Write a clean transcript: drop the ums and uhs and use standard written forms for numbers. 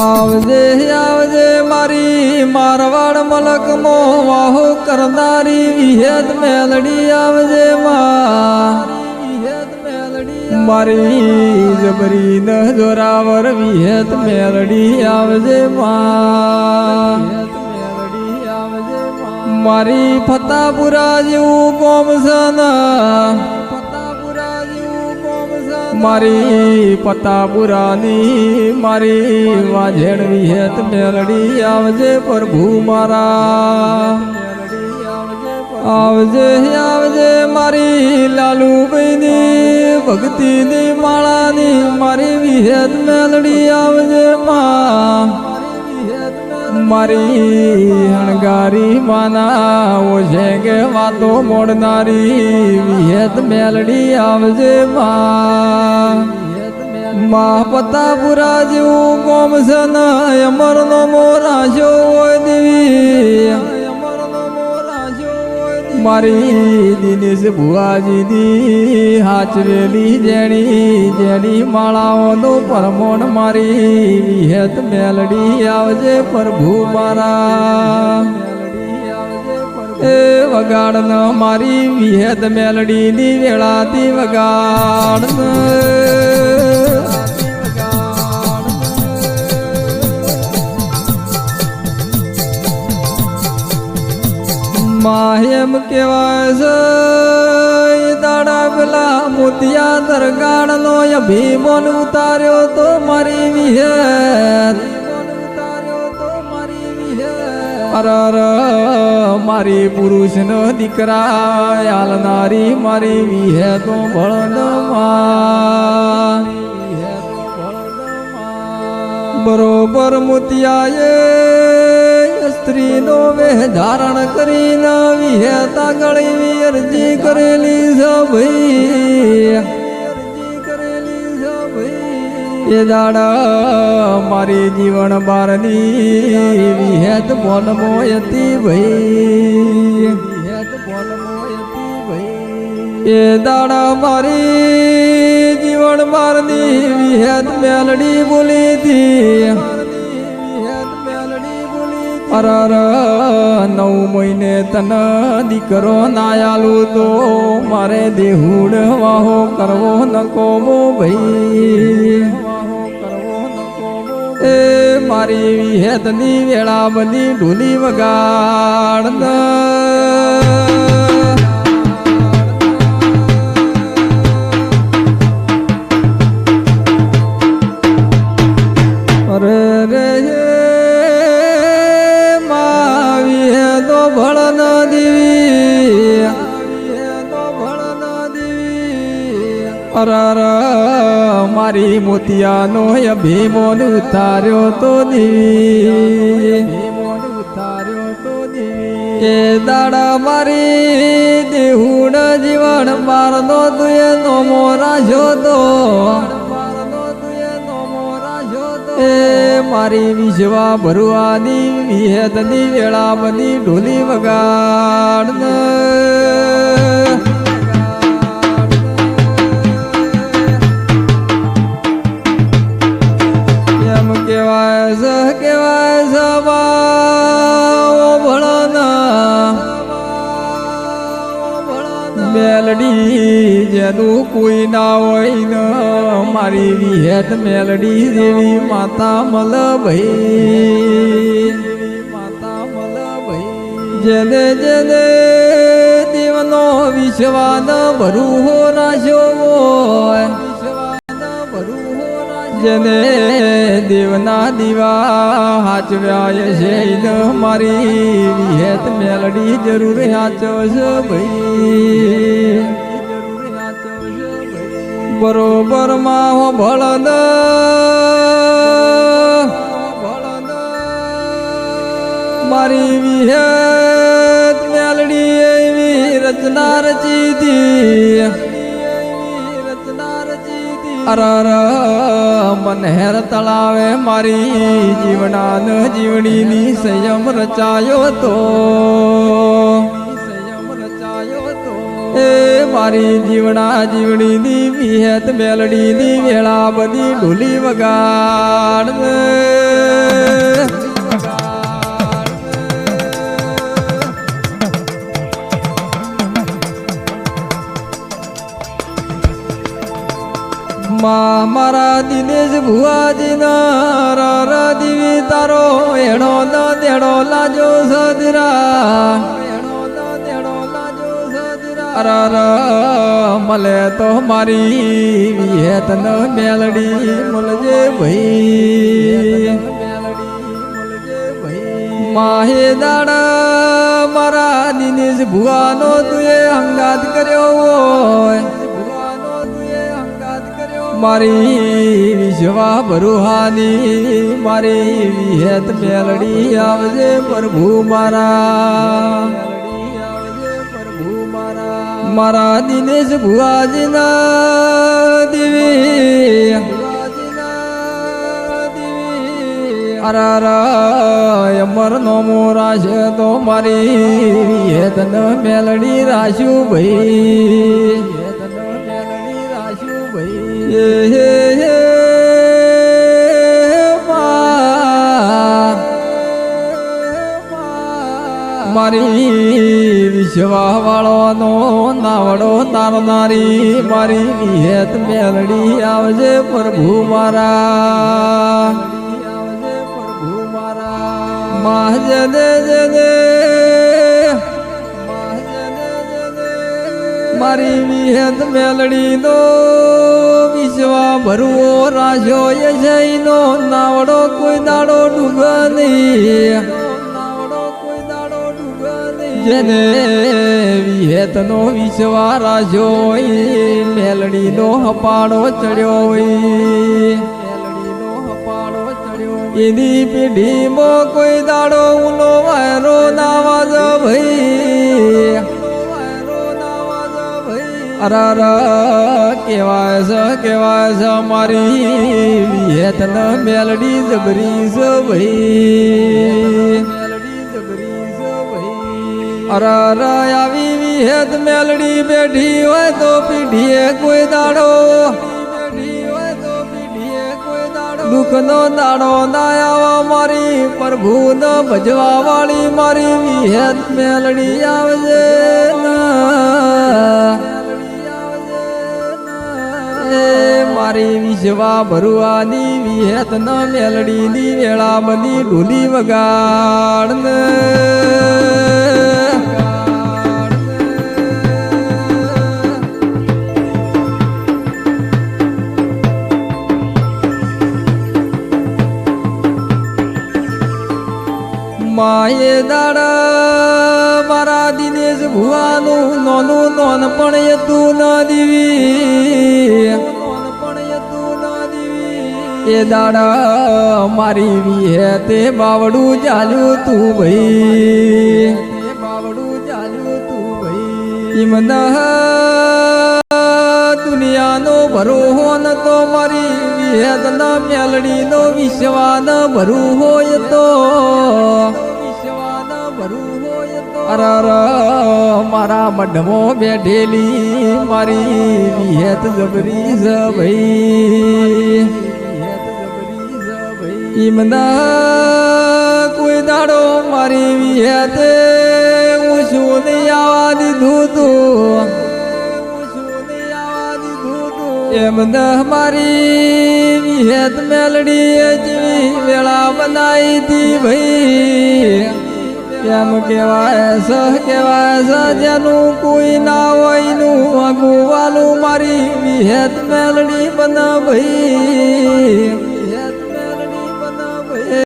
આવજે આવજે મારી મારવાડ મલક મો વાહો કરનારી વિહેદ મેલડી આવજે મારી જબરી ન જોરાવર વિહેદ મેલડી આવજે મારી ફતાપુરા જેવું કોમ મારી પતાપુરાની મારી વાજેણ વિહેત મેલડી આવજે પ્રભુ મારા આવજે આવજે મારી લાલુભાઈની ભક્તિની માળાની મારી વિહેત મેલડી આવજે મારી હણગારી માના ઓછે વાતો મોડનારી વિહેત મેલડી આવજે મા પતાપુરા જેવું કોમ છે ને અમર નો મોરાશો હોય દેવી મારી દિનેશ ભુવાજીની હાચવેલી જેણી માળાઓનો પરમોણ મારી વિહેત મેલડી આવજે પ્રભુ મારા એ વગાડ ન મારી વિહેત મેલડીની વેળાથી વગાડ માહેમ કેવાય છે દાડા પેલા મોતિયા દરગાડ નો ભીમોન ઉતાર્યો તો મારી વિહેત અરર મારી પુરુષ નો દીકરા આલનારી મારી વિહેતો ભળન બરોબર મોતિયાએ સ્ત્રી નો વેહ ધારણ કરીને વિહેતા ગળી અરજી કરેલી છે ભાઈ એ દાડા મારી જીવન બારની વિહેત બોલ મોયતી ભાઈ એ દાડા મારી જીવન બારની વિહેત મેલડી બોલી હતી અરર 9 મહિને તન દીકરો નાયાલું તો મારે દેહુડ વાહો કરવો નકોમો ભાઈ એ મારી વિહેતની વેળા બધી ઢોલી વગાડ અરે રે ભળન દેવી અરર મારી મોતિયાનો ભીમોન ઉતાર્યો તો દેવી એ દાડા મારી દેહુડ જીવન મારનો તુએ નો મોરાશો તો એ મારી વિશ્વા ભરવાની વિહેતની વેળા બધી ઢોલી વગાડ એમ કેવાય છે મેલડી જેનું કોઈ ના હોય ને મારી વિહેત મેલડી જેવી માતા મલ ભાઈ જેને જેને દેવનો વિશ્વાન ભરું હો રાશો હોય જેને દેવના દીવા હાચવ્યા છે મારી વિહેત મેલડી જરૂર હાચો છે ભાઈ બરોબર માં હો ભળદ મારી વિહેત મેલડી એવી રચના રચી હતી અરર મનહેર તળાવે મારી જીવનાન જીવણીની સંયમ રચાયો તો એ મારી જીવણા જીવણીની વિહેત મેલડીની વેળા બધી ઢોલી વગાડ ભુવાજી નર દીવી તારો એડો ન દેડો લાજો સદરા અરર મલે તો મારી વિહેતન મેલડી મળજે ભાઈ માહે દાડા મારા દિનેશ ભુવાનો તુએ હંગાત કર્યો હોય મારી વિશ્વા ભરુહાની મારી વિહેત મેલડી આવજે પ્રભુ મારા દિનેશ ભુવાજીના દેવી અરર અમર નોમો રાશે તો મારી વિહેતન મેલડી રાશું ભાઈ મારી વિશ્વા વાળોનો નાવડો તારનારી મારી વિહેત મેલડી આવજે પ્રભુ મારા મહાજને જને મારી વિહેત મેલડી નો વિશ્વા ભરવો રાજો યશઈનો નાવડો કોઈ દાડો ડૂબા નહીં જેને વિહેતનો વિશ્વા રાજો મેલડી નો હપાડો ચડ્યો એની પેઢીમાં કોઈ દાડો ઉનો વાયરો નાવાજ ભાઈ અરર કેવાય છે મારી વિહેતન મેલડી જબરી છે ભાઈ અરર આવી વિહેત મેલડી બેઠી હોય તો પીઢીએ કોઈ દાડો દુઃખનો દાડો ના આવા મારી પ્રભુ ન ભજવા વાળી મારી વિહેત મેલડી આવજે મારી વિશ્વા ભરુવાની વિહેત ન મેલડી ની વેળા બની ઢોલી વગાડ માયે દાડા મારા દિનેશ ભુવાનું નોનું નોન પણ તું ના દીવી એ દાડા મારી વિહેતે બાવડું ચાલ્યું તું ભાઈ ઇમના દુનિયાનો ભરોહો ન તો મારી વિહેતના મેલડીનો વિશ્વાન ભરું હોય તો અરર મારા મઢમાં બેઠેલી મારી વિહેત જબરી છે ભાઈ ઇમના કોઈ દાડો મારી વિહેતે હું શું નહીં આવવા દીધું તું એમને મારી વિહેત મેલડી જેવી વેળા બનાવી હતી ભાઈ એમ કેવાય છે જેનું કોઈ ના હોય નું અગુવાલું મારી વિહેત મેલડી બના ભાઈ